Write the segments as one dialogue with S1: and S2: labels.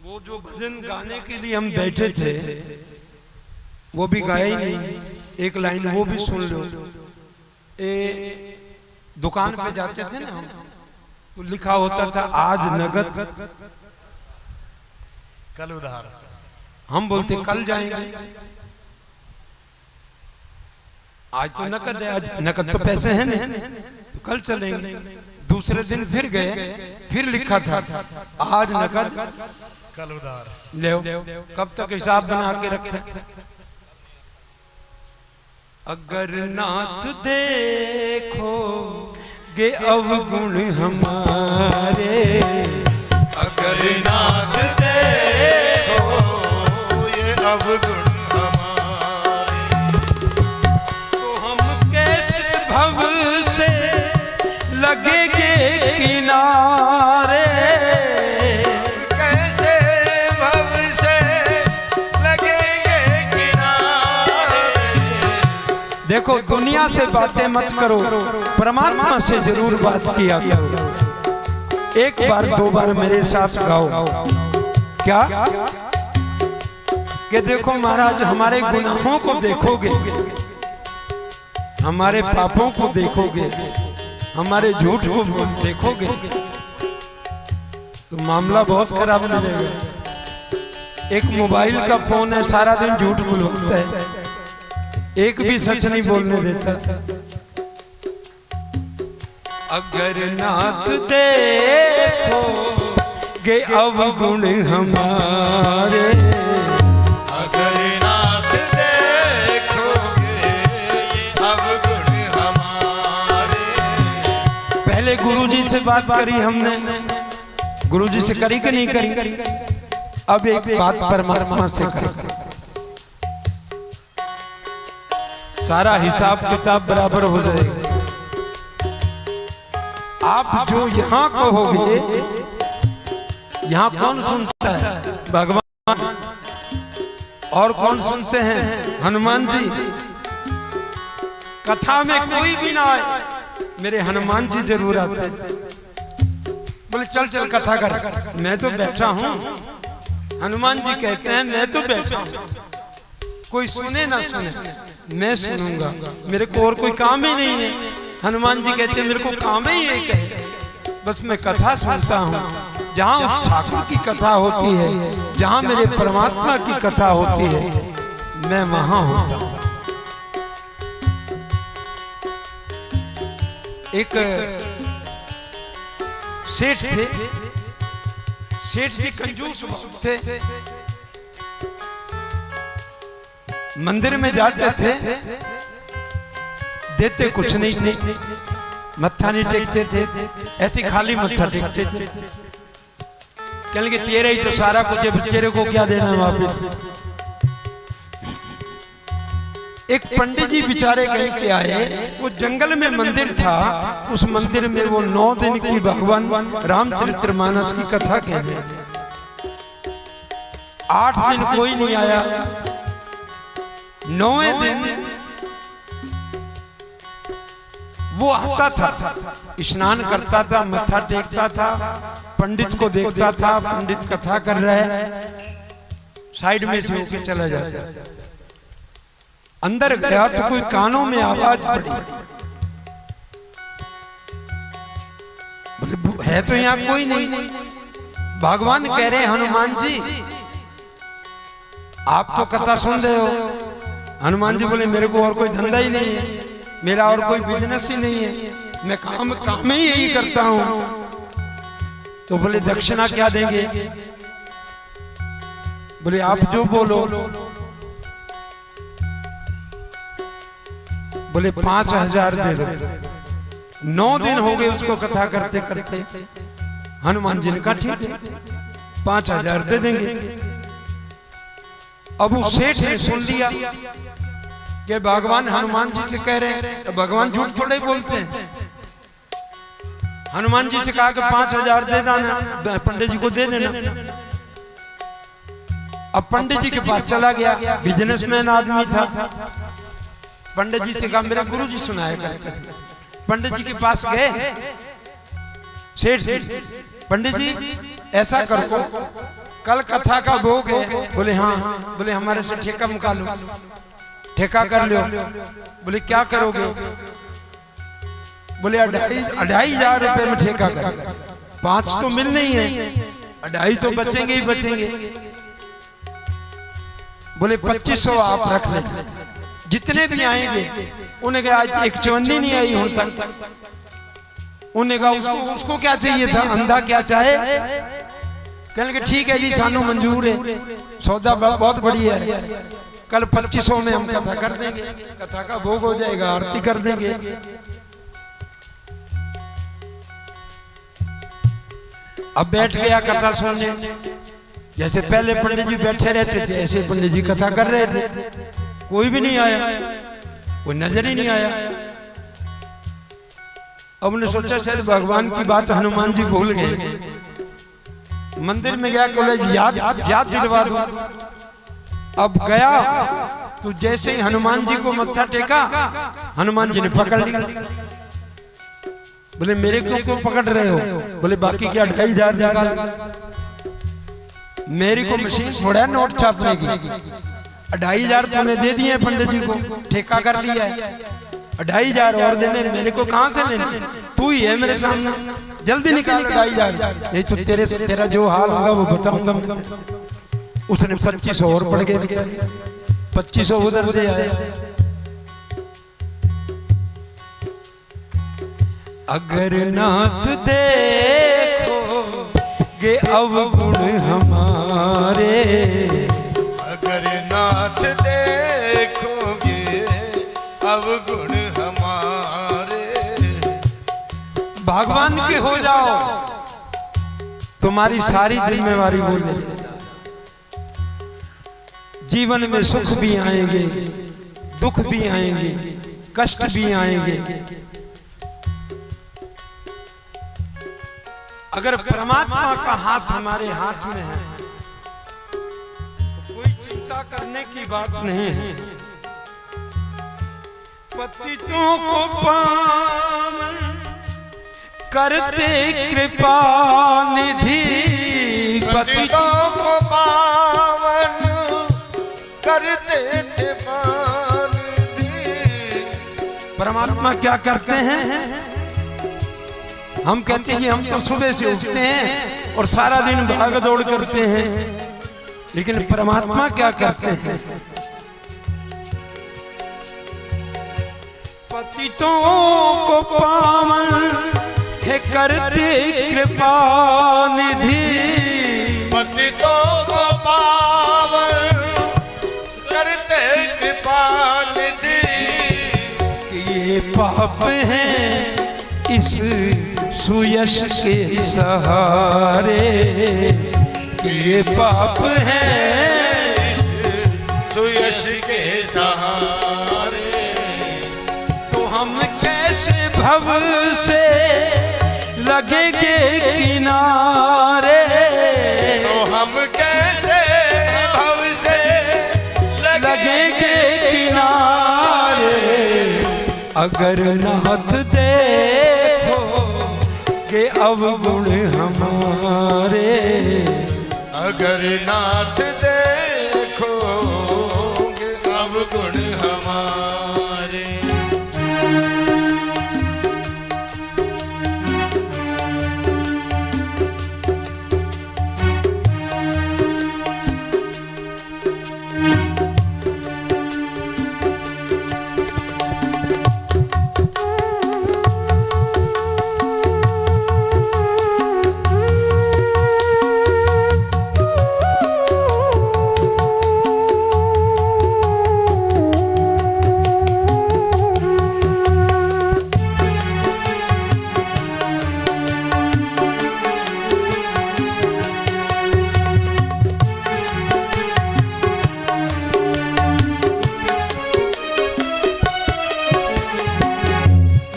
S1: वो जो भजन गाने के लिए हम बैठे थे वो भी गाया ही नहीं, एक लाइन वो भी सुन लो। दुकान पे जाते थे ना हम, तो लिखा होता था आज नगद
S2: कल उधार।
S1: हम बोलते कल जाएंगे, आज तो नकद है, आज नकद तो पैसे हैं नहीं, तो कल चलेंगे। दूसरे दिन फिर गए, फिर लिखा था आज नकद
S2: कल उधार।
S1: ले कब तक हिसाब बना के रखे। अगर नाथ देखो गे अवगुण हमारे,
S2: अगर नाथ देखो ये अवगुण हमारे,
S1: तो हम कैसे भव से लगेंगे किनारे।
S2: कैसे भव से लगेंगे किनारे।
S1: देखो दुनिया से बातें मत करो, परमात्मा से जरूर बात किया करो। एक बार दो बार मेरे साथ गाओ। क्या कि देखो महाराज हमारे गुनाहों को देखोगे, हमारे पापों को देखोगे, हमारे झूठ को देखोगे तो मामला बहुत खराब हो जाएगा। एक मोबाइल का फोन है, सारा दिन झूठ बोलता है, एक भी सच नहीं बोलने देता। अगर नाथ देखो गे अवगुण हमारे,
S2: अगर नाथ देखोगे ये अवगुण हमारे।
S1: पहले गुरुजी से बात करी हमने, गुरुजी से करी कि नहीं करी। अब एक बात परमात्मा से करी, सारा हिसाब किताब बराबर हो जाएगा। आप जो यहाँ कहोगे, यहाँ कौन सुनता है? भगवान। और कौन सुनते हैं? हनुमान जी। कथा में कोई भी ना आए, मेरे हनुमान जी जरूर आते हैं। बोले चल चल कथा कर, मैं तो बैठा हूँ। हनुमान जी कहते हैं मैं तो बैठा हूँ, कोई सुने ना सुने मैं सुनूंगा, मेरे को और कोई काम ही नहीं है। हनुमान जी कहते हैं मेरे को काम ही एक है, बस मैं कथा सुनता हूँ। जहाँ उस ठाकुर की कथा होती है, जहाँ मेरे परमात्मा की कथा होती है, मैं वहां होता हूँ। एक सेठ थे, सेठ जी कंजूस थे, मंदिर में जाते थे, देते कुछ नहीं थे, मत्था नहीं टेकते थे, ऐसे खाली मत्था टेकते थे। कहने लगे तेरे ही तो सारा कुछ है, तेरे को क्या देना वापस। एक पंडित जी बेचारे कहीं से आए, वो जंगल में मंदिर था, उस मंदिर में वो 9 दिन की भगवान रामचरितमानस की कथा कहते। 8 दिन कोई नहीं आया, 9वें दिन वो आता था, स्नान करता था, मत्था टेकता था, पंडित को देखता था, पंडित कथा कर रहा है, साइड में से होके चला जाता। अंदर गया तो कोई कानों में आवाज पड़ी, है तो यहाँ कोई नहीं। भगवान कह रहे हनुमान जी आप तो कथा सुन रहे हो। हनुमान जी बोले मेरे को और कोई धंधा ही नहीं है, मेरा और कोई बिजनेस ही नहीं है, मैं काम ही यही करता हूं। तो बोले दक्षिणा क्या देंगे? बोले आप जो बोलो। बोले 5000 दे दो। 9 दिन हो गए उसको कथा करते करते। हनुमान जी ने कहा ठीक है 5000 दे देंगे। अब उस सेठ ने सुन लिया कि भगवान हनुमान जी से कह रहे हैं, तो भगवान झूठ थोड़े बोलते हैं। हनुमान जी से कहा कि 5000 दे देना, पंडित जी को दे देना। अब पंडित जी के पास चला गया, बिजनेसमैन आदमी था। पंडित जी से कहा मेरे गुरु जी सुनाया करते। पंडित जी के पास गए, सेठ जी पंडित जी ऐसा करो कल कथा का भोग है। बोले हाँ। बोले हमारे से ठेका मुका लो, ठेका कर लो। बोले क्या करोगे? बोले 2,500 रुपए में ठेका कर। 5 तो मिल नहीं है, 2,500 तो बचेंगे ही बचेंगे। बोले 2500 आप रख लें, जितने भी आएंगे। उन्हें कहा आज एक चवन्नी नहीं आई हूं तक। उन्हें कहा उसको क्या चाहिए था, अंधा क्या चाहे। कहने के ठीक है जी सानू मंजूर है, सौदा बहुत बढ़िया है। कल 2500 में हम कथा कर देंगे, कथा का भोग हो जाएगा, आरती कर देंगे। अब बैठ गया कथा सुनने। जैसे पहले पंडित जी बैठे रहते थे ऐसे पंडित जी कथा कर रहे थे। कोई भी नहीं आया, कोई नजर ही नहीं आया। अब उन्हें सोचा शायद भगवान की बात हनुमान जी भूल गए। मंदिर में गया, बोले याद दिलवा दो। अब गया तो जैसे ही हनुमान जी को मत्था टेका, हनुमान जी ने पकड़ लिया। बोले मेरे को क्यों पकड़ रहे हो? बोले बाकी क्या 2,500 निकाल। मेरी को मशीन थोड़ा है नोट छापने की। 2,500 तूने दे दिए पंडित जी को, ठेका कर लिया है। 2,500 और देने, मेरे को कहां से लेने? तू ही है मेरे सामने, जल्दी निकाल 2,500। नहीं तो तेरा जो हाल होगा वो बताऊंगा। उसने 2500 और पड़ गए, 2500 उधर से आए। अगर नाथ देखोगे अवगुण हमारे,
S2: अगर नाथ देखोगे अवगुण हमारे,
S1: भगवान के हो जाओ, तुम्हारी सारी जिम्मेवारी वो ले। जीवन में सुख भी आएंगे, दुख भी आएंगे, कष्ट भी आएंगे। अगर परमात्मा का हाथ हमारे हाथ में है तो कोई चिंता करने की बात नहीं है। पतितों को पावन करते कृपा निधि,
S2: पतितों को पावन करते कृपा निधि।
S1: परमात्मा क्या करते हैं? हम कहते हैं कि हम तो सुबह से उठते हैं और सारा दिन भाग दौड़ करते हैं, लेकिन परमात्मा क्या करते हैं? पतितों को पावन है करते कृपा निधि,
S2: पतितों को पावन करते कृपा निधि।
S1: ये पाप है इस सुयश के सहारे, ये पाप है
S2: इस सुयश के सहारे।
S1: तो हम कैसे भव से लगेंगे किनारे,
S2: तो हम कैसे भव से लगेंगे
S1: किनारे। अगर नाथ देखो के अवगुण हमारे,
S2: अगर नाथ देखोगे अवगुण हमारे।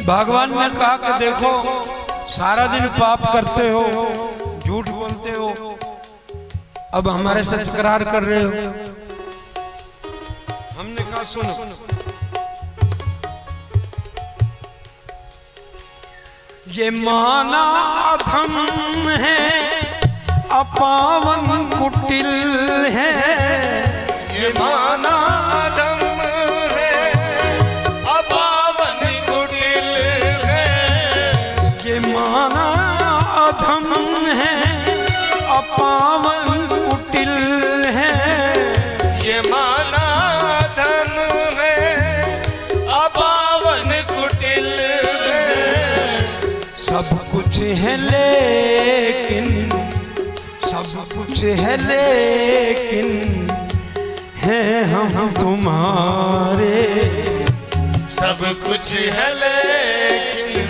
S1: भगवान ने कहा कि देखो सारा दिन पाप करते हो, झूठ बोलते हो, अब हमारे साथ इकरार कर रहे हो। हमने कहा सुनो, ये माना धम है अपावन कुटिल है,
S2: ये माना अधम है, अपावन कुटिल है।
S1: ये माना अधम है, अपावन कुटिल है।
S2: ये माना अधम है, अपावन कुटिल है।
S1: सब कुछ है लेकिन, सब कुछ है लेकिन है हम तुम्हारे।
S2: सब कुछ है लेकिन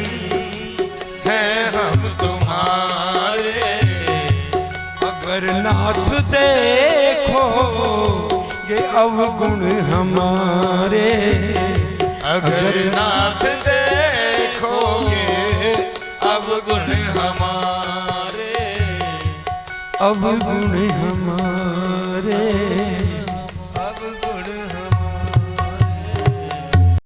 S2: है हम तुम्हारे।
S1: अगर नाथ देखो ये अवगुण हमारे,
S2: अगर नाथ देखोगे अवगुण हमारे,
S1: अवगुण हमारे।